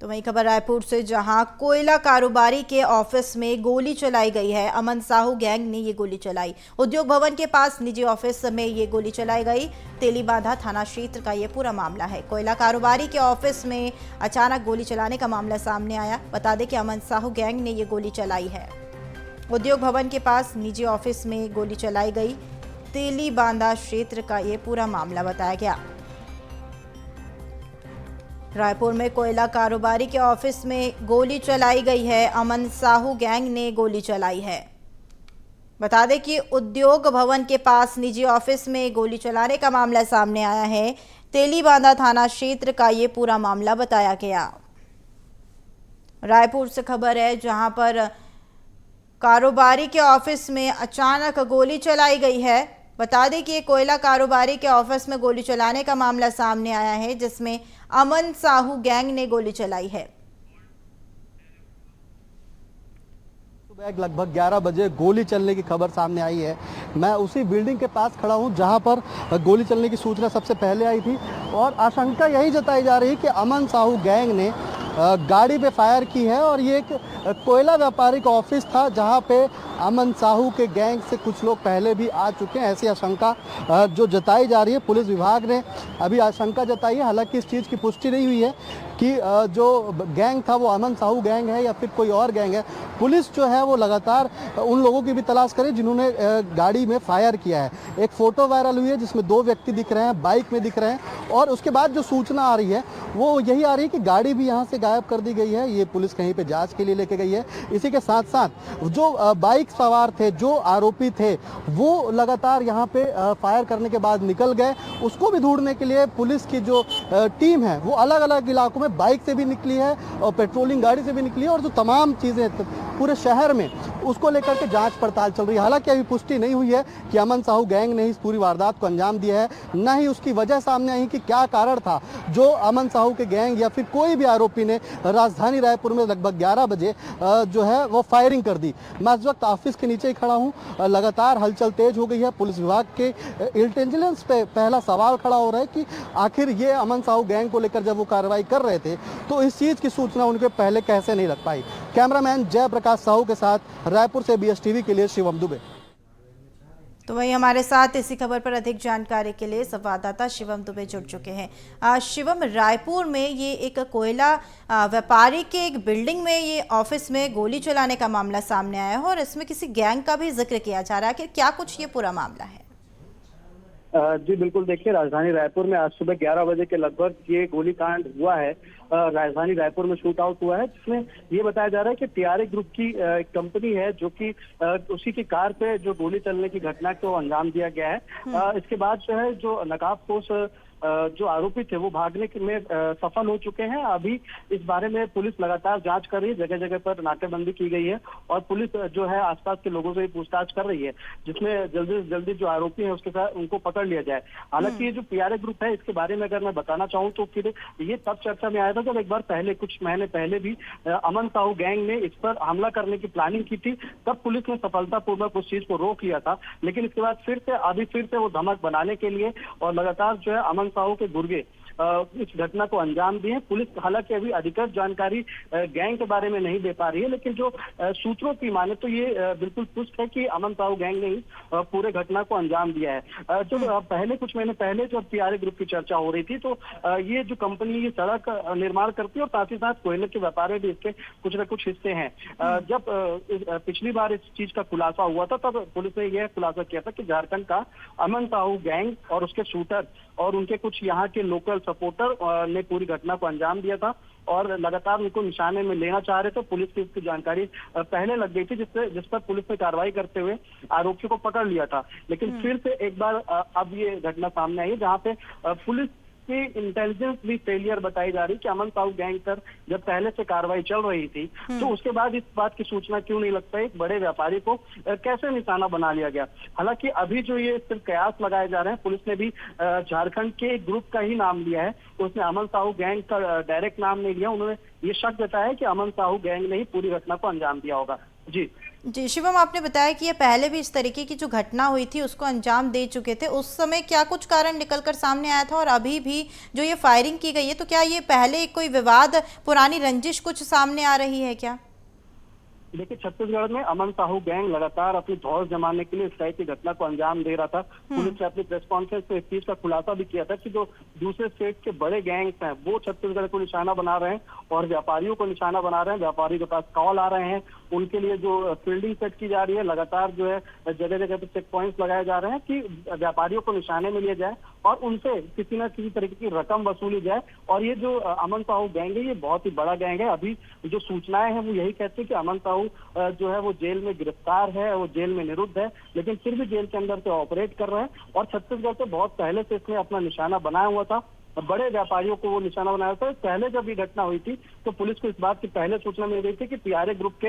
तो वही खबर रायपुर से, जहां कोयला कारोबारी के ऑफिस में गोली चलाई गई है। अमन साहू गैंग ने ये गोली चलाई। उद्योग भवन के पास निजी ऑफिस में ये गोली चलाई गई। तेलीबांधा थाना क्षेत्र का ये पूरा मामला है। कोयला कारोबारी के ऑफिस में अचानक गोली चलाने का मामला सामने आया। बता दें कि अमन साहू गैंग ने ये गोली चलाई है। उद्योग भवन के पास निजी ऑफिस में गोली चलाई गई। तेलीबांधा क्षेत्र का ये पूरा मामला बताया गया। रायपुर में कोयला कारोबारी के ऑफिस में गोली चलाई गई है। अमन साहू गैंग ने गोली चलाई है। बता दें कि उद्योग भवन के पास निजी ऑफिस में गोली चलाने का मामला सामने आया है। तेलीबांधा थाना क्षेत्र का ये पूरा मामला बताया गया। रायपुर से खबर है, जहां पर कारोबारी के ऑफिस में अचानक गोली चलाई गई है। बता दें कि कोयला कारोबारी के ऑफिस में गोली चलाने का मामला सामने आया है, जिसमें अमन साहू गैंग ने गोली चलाई है। सुबह लगभग 11 बजे गोली चलने की खबर सामने आई है। मैं उसी बिल्डिंग के पास खड़ा हूं जहां पर गोली चलने की सूचना सबसे पहले आई थी और आशंका यही जताई जा रही है कि अमन साहू गैंग ने गाड़ी पे फायर की है और ये एक कोयला व्यापारी का ऑफिस था जहां पे अमन साहू के गैंग से कुछ लोग पहले भी आ चुके हैं। ऐसी आशंका जो जताई जा रही है। पुलिस विभाग ने अभी आशंका जताई है, हालांकि इस चीज़ की पुष्टि नहीं हुई है कि जो गैंग था वो अमन साहू गैंग है या फिर कोई और गैंग है। पुलिस जो है वो लगातार उन लोगों की भी तलाश करे जिन्होंने गाड़ी में फायर किया है। एक फोटो वायरल हुई है जिसमें 2 व्यक्ति दिख रहे हैं, बाइक में दिख रहे हैं और उसके बाद जो सूचना आ रही है वो यही आ रही है कि गाड़ी भी यहाँ से गायब कर दी गई है। ये पुलिस कहीं पे जांच के लिए लेके गई है। इसी के साथ साथ जो बाइक सवार थे, जो आरोपी थे, वो लगातार यहाँ पे फायर करने के बाद निकल गए। उसको भी ढूंढने के लिए पुलिस की जो टीम है वो अलग अलग इलाकों में बाइक से भी निकली है और पेट्रोलिंग गाड़ी से भी निकली है और जो तमाम चीज़ें पूरे शहर में उसको लेकर के जांच पड़ताल चल रही है। हालांकि अभी पुष्टि नहीं हुई है कि अमन साहू गैंग ने इस पूरी वारदात को अंजाम दिया है, न ही उसकी वजह सामने आई कि क्या कारण था जो अमन साहू के गैंग या फिर कोई भी आरोपी ने राजधानी रायपुर में लगभग 11 बजे जो है वो फायरिंग कर दी। मैं इस वक्त ऑफिस के नीचे ही खड़ा हूँ। लगातार हलचल तेज हो गई है। पुलिस विभाग के इंटेलिजेंस पे पहला सवाल खड़ा हो रहा है कि आखिर ये अमन साहू गैंग को लेकर जब वो कार्रवाई कर रहे थे तो इस चीज़ की सूचना उनके पहले कैसे नहीं लग पाई। कैमरामैन जयप्रकाश साहू के साथ रायपुर से BSTV के लिए शिवम दुबे। तो वही हमारे साथ इसी खबर पर अधिक जानकारी के लिए संवाददाता शिवम दुबे जुड़ चुके हैं। शिवम, रायपुर में ये एक कोयला व्यापारी के एक बिल्डिंग में ये ऑफिस में गोली चलाने का मामला सामने आया है और इसमें किसी गैंग का भी जिक्र किया जा रहा है कि क्या कुछ ये पूरा मामला है? जी बिल्कुल, देखिए राजधानी रायपुर में आज सुबह 11 बजे के लगभग ये गोलीकांड हुआ है। राजधानी रायपुर में शूट आउट हुआ है, जिसमें ये बताया जा रहा है कि TRA ग्रुप की एक कंपनी है जो कि उसी की कार पे जो गोली चलने की घटना को अंजाम दिया गया है। इसके बाद जो है जो नकाबपोश जो आरोपी थे वो भागने में सफल हो चुके हैं। अभी इस बारे में पुलिस लगातार जांच कर रही है। जगह जगह पर नाकेबंदी की गई है और पुलिस जो है आसपास के लोगों से भी पूछताछ कर रही है, जिसमें जल्दी से जल्दी जो आरोपी है उसके साथ उनको पकड़ लिया जाए। हालांकि ये जो TRA ग्रुप है, इसके बारे में अगर मैं बताना चाहूँ तो फिर ये तब चर्चा में आया था जब एक बार पहले, कुछ महीने पहले भी अमन साहू गैंग ने इस पर हमला करने की प्लानिंग की थी। तब पुलिस ने सफलतापूर्वक उस चीज को रोक लिया था, लेकिन इसके बाद फिर से वो धमक बनाने के लिए और लगातार जो है अमन साहू के गुर्गे इस घटना को अंजाम दिए। पुलिस हालांकि अभी अधिकृत जानकारी गैंग के बारे में नहीं दे पा रही है, लेकिन जो सूत्रों की माने तो ये बिल्कुल पुष्ट है कि अमन साहू गैंग ने ही पूरे घटना को अंजाम दिया है। जो पहले कुछ महीने पहले जब TRA ग्रुप की चर्चा हो रही थी तो ये जो कंपनी ये सड़क निर्माण करती है और साथ ही साथ कोयले के व्यापार में भी इसके कुछ न कुछ हिस्से हैं। जब पिछली बार इस चीज का खुलासा हुआ था तब पुलिस ने यह खुलासा किया था कि झारखंड का अमन साहू गैंग और उसके शूटर और उनके कुछ यहाँ के लोकल सपोर्टर ने पूरी घटना को अंजाम दिया था और लगातार उनको निशाने में लेना चाह रहे थे। पुलिस की इसकी जानकारी पहले लग गई थी, जिस पर पुलिस ने कार्रवाई करते हुए आरोपियों को पकड़ लिया था। लेकिन फिर से एक बार अब ये घटना सामने आई है जहाँ पे पुलिस की इंटेलिजेंस भी फेलियर बताई जा रही कि अमन साहू गैंग पर जब पहले से कार्रवाई चल रही थी तो उसके बाद इस बात की सूचना क्यों नहीं लग पाई, एक बड़े व्यापारी को कैसे निशाना बना लिया गया। हालांकि अभी जो ये सिर्फ कयास लगाए जा रहे हैं, पुलिस ने भी झारखंड के ग्रुप का ही नाम लिया है। उसने अमन साहू गैंग का डायरेक्ट नाम नहीं लिया। उन्होंने ये शक जताया है कि अमन साहू गैंग ने ही पूरी घटना को अंजाम दिया होगा। जी। जी शिवम, आपने बताया कि ये पहले भी इस तरीके की जो घटना हुई थी उसको अंजाम दे चुके थे। उस समय क्या कुछ कारण निकलकर सामने आया था, और अभी भी जो ये फायरिंग की गई है तो क्या ये पहले कोई विवाद, पुरानी रंजिश कुछ सामने आ रही है क्या? देखिए, छत्तीसगढ़ में अमन साहू गैंग लगातार अपनी धौस जमाने के लिए इस टाइप की घटना को अंजाम दे रहा था। पुलिस ने अपनी प्रेस कॉन्फ्रेंस में इस चीज का खुलासा भी किया था कि जो दूसरे स्टेट के बड़े गैंग्स हैं वो छत्तीसगढ़ को निशाना बना रहे हैं और व्यापारियों को निशाना बना रहे हैं। व्यापारियों के पास कॉल आ रहे हैं, उनके लिए जो फील्डिंग सेट की जा रही है, लगातार जो है जगह जगह पर चेक पॉइंट्स लगाए जा रहे हैं कि व्यापारियों को निशाने में लिया जाए और उनसे किसी न किसी तरीके की रकम वसूली जाए। और ये जो अमन साहू गैंग है ये बहुत ही बड़ा गैंग है। अभी जो सूचनाएं हैं वो यही कहती है कि अमन साहू जो है वो जेल में गिरफ्तार है, वो जेल में निरुद्ध है, लेकिन फिर भी जेल के अंदर से ऑपरेट कर रहा है और छत्तीसगढ़ से बहुत पहले से इसने अपना निशाना बनाया हुआ था। बड़े व्यापारियों को वो निशाना बनाया था। पहले जब ये घटना हुई थी तो पुलिस को इस बात की पहले सूचना मिल गई थी कि पीआरए ग्रुप के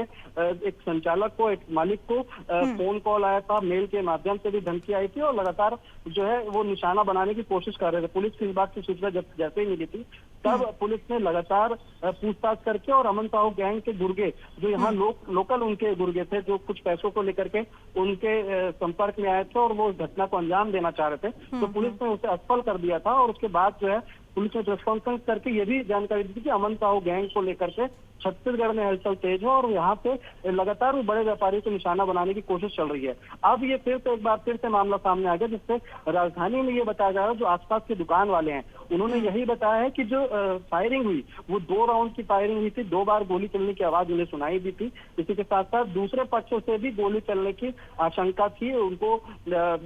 एक संचालक को, एक मालिक को फोन कॉल आया था, मेल के माध्यम से भी धमकी आई थी और लगातार जो है वो निशाना बनाने की कोशिश कर रहे थे। पुलिस को इस बात की सूचना जब जैसे ही मिली थी तब पुलिस ने लगातार पूछताछ करके और अमन साहू गैंग के गुर्गे जो यहाँ लोकल उनके गुर्गे थे जो कुछ पैसों को लेकर के उनके संपर्क में आए थे और वो घटना को अंजाम देना चाह रहे थे, तो पुलिस ने उसे असफल कर दिया था। और उसके बाद जो है पुलिस ने प्रेस कॉन्फ्रेंस करके ये भी जानकारी दी थी कि अमन साहू गैंग को लेकर के छत्तीसगढ़ में हलचल तेज है और यहाँ पे लगातार वो बड़े व्यापारियों को निशाना बनाने की कोशिश चल रही है। अब ये फिर से एक बार फिर से मामला सामने आ गया जिससे राजधानी में ये बताया जा रहा है जो आसपास के दुकान वाले हैं उन्होंने यही बताया है कि जो फायरिंग हुई वो 2 राउंड की फायरिंग हुई थी, 2 बार गोली चलने की आवाज उन्हें सुनाई दी थी। इसी के साथ साथ दूसरे पक्ष से भी गोली चलने की आशंका थी उनको।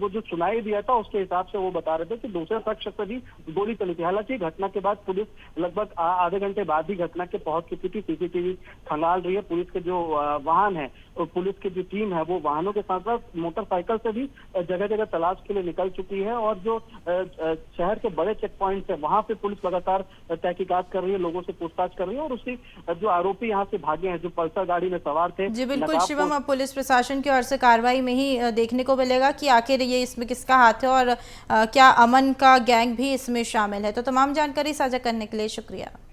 वो जो सुनाई दिया था उसके हिसाब से वो बता रहे थे कि दूसरे पक्ष से भी गोली चली थी। हालांकि घटना के बाद पुलिस लगभग आधे घंटे बाद ही घटना के पहुंच चुकी थी, सीसीटीवी खंगाल रही है। पुलिस के जो वाहन है, पुलिस की जो टीम है वो वाहनों के साथ साथ मोटरसाइकिल से भी जगह जगह तलाश के लिए निकल चुकी है और जो शहर के बड़े चेक पॉइंट है वहां पे पुलिस लगातार तहकीकात कर रही है, लोगों से पूछताछ कर रही है और उसी जो आरोपी यहाँ से भागे हैं जो पल्सर गाड़ी में सवार थे। जी बिल्कुल शिवम, अब पुलिस प्रशासन की ओर से कार्रवाई में ही देखने को मिलेगा कि आखिर ये इसमें किसका हाथ है और क्या अमन का गैंग भी इसमें शामिल है। तो तमाम जानकारी साझा करने के लिए शुक्रिया।